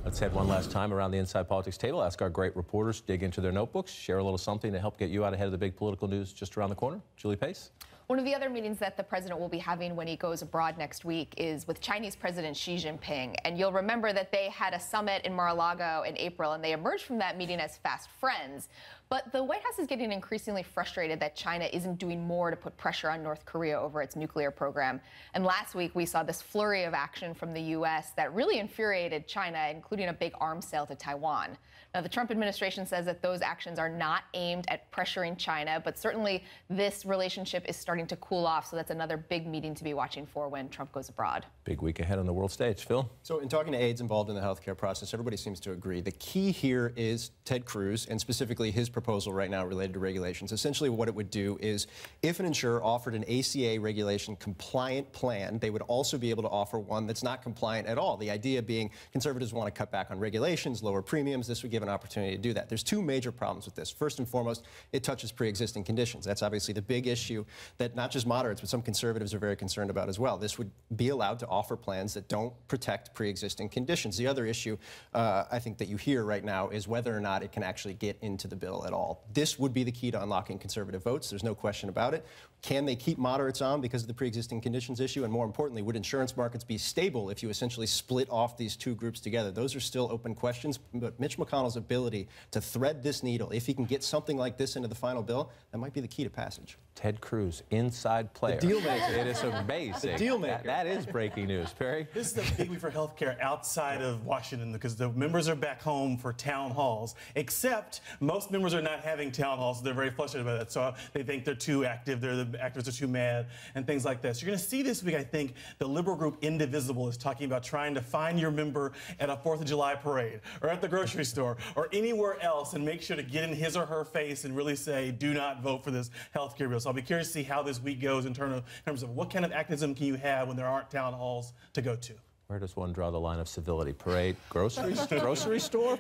Let's head one last time around the Inside Politics table, ask our great reporters, dig into their notebooks, share a little something to help get you out ahead of the big political news just around the corner. Julie Pace. One of the other meetings that the president will be having when he goes abroad next week is with Chinese President Xi Jinping. And you'll remember that they had a summit in Mar-a-Lago in April, and they emerged from that meeting as fast friends. But the White House is getting increasingly frustrated that China isn't doing more to put pressure on North Korea over its nuclear program. And last week, we saw this flurry of action from the U.S. that really infuriated China, including a big arms sale to Taiwan. Now, the Trump administration says that those actions are not aimed at pressuring China, but certainly this relationship is starting to cool off. So that's another big meeting to be watching for when Trump goes abroad. Big week ahead on the world stage. Phil? So in talking to aides involved in the healthcare process, everybody seems to agree. The key here is Ted Cruz, and specifically his proposal right now related to regulations. Essentially what it would do is if an insurer offered an ACA regulation compliant plan, they would also be able to offer one that's not compliant at all. The idea being conservatives want to cut back on regulations, lower premiums. This would give an opportunity to do that. There's two major problems with this. First and foremost, it touches pre-existing conditions. That's obviously the big issue that not just moderates, but some conservatives are very concerned about as well. This would be allowed to offer plans that don't protect pre-existing conditions. The other issue I think that you hear right now is whether or not it can actually get into the bill at all. This would be the key to unlocking conservative votes. There's no question about it. Can they keep moderates on because of the pre-existing conditions issue? And more importantly, would insurance markets be stable if you essentially split off these two groups together? Those are still open questions. But Mitch McConnell's ability to thread this needle, if he can get something like this into the final bill, that might be the key to passage. Ted Cruz, inside player. The deal maker. It is amazing. The deal maker. That is breaking news. Perry? This is a big week for healthcare outside of Washington because the members are back home for town halls, except most members are not having town halls. So they're very frustrated about that. So they think they're too active, the activists are too mad, and things like this. You're going to see this week, I think, the liberal group Indivisible is talking about trying to find your member at a 4th of July parade or at the grocery store or anywhere else and make sure to get in his or her face and really say, do not vote for this healthcare bill. So I'll be curious to see how this week goes in terms of what kind of activism can you have when there aren't town halls to go to. Where does one draw the line of civility? Parade, grocery store?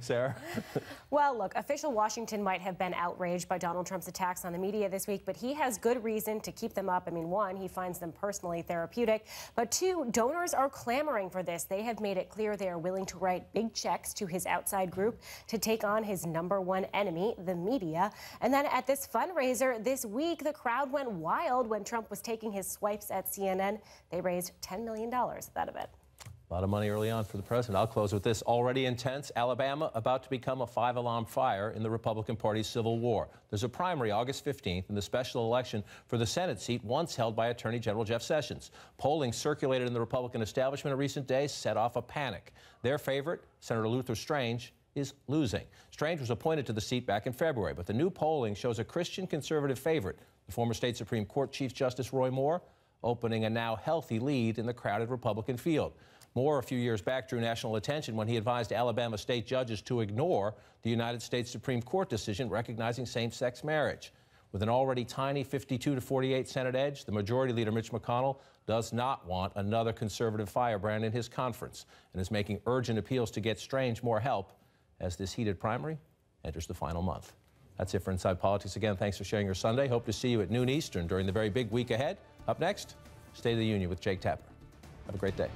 Sarah? Well, look, official Washington might have been outraged by Donald Trump's attacks on the media this week, but he has good reason to keep them up. I mean, one, he finds them personally therapeutic, but two, donors are clamoring for this. They have made it clear they are willing to write big checks to his outside group to take on his number1 enemy, the media. And then at this fundraiser this week, the crowd went wild when Trump was taking his swipes at CNN. They raised $10 million at that event. A lot of money early on for the president. I'll close with this. Already intense, Alabama about to become a 5-alarm fire in the Republican Party's civil war. There's a primary August 15th and the special election for the Senate seat once held by Attorney General Jeff Sessions. Polling circulated in the Republican establishment in recent days set off a panic. Their favorite, Senator Luther Strange, is losing. Strange was appointed to the seat back in February, but the new polling shows a Christian conservative favorite, the former state Supreme Court Chief Justice Roy Moore, opening a now healthy lead in the crowded Republican field. Moore, a few years back, drew national attention when he advised Alabama state judges to ignore the United States Supreme Court decision recognizing same-sex marriage. With an already tiny 52-48 Senate edge, the Majority Leader Mitch McConnell does not want another conservative firebrand in his conference and is making urgent appeals to get Strange more help as this heated primary enters the final month. That's it for Inside Politics. Again, thanks for sharing your Sunday. Hope to see you at noon Eastern during the very big week ahead. Up next, State of the Union with Jake Tapper. Have a great day.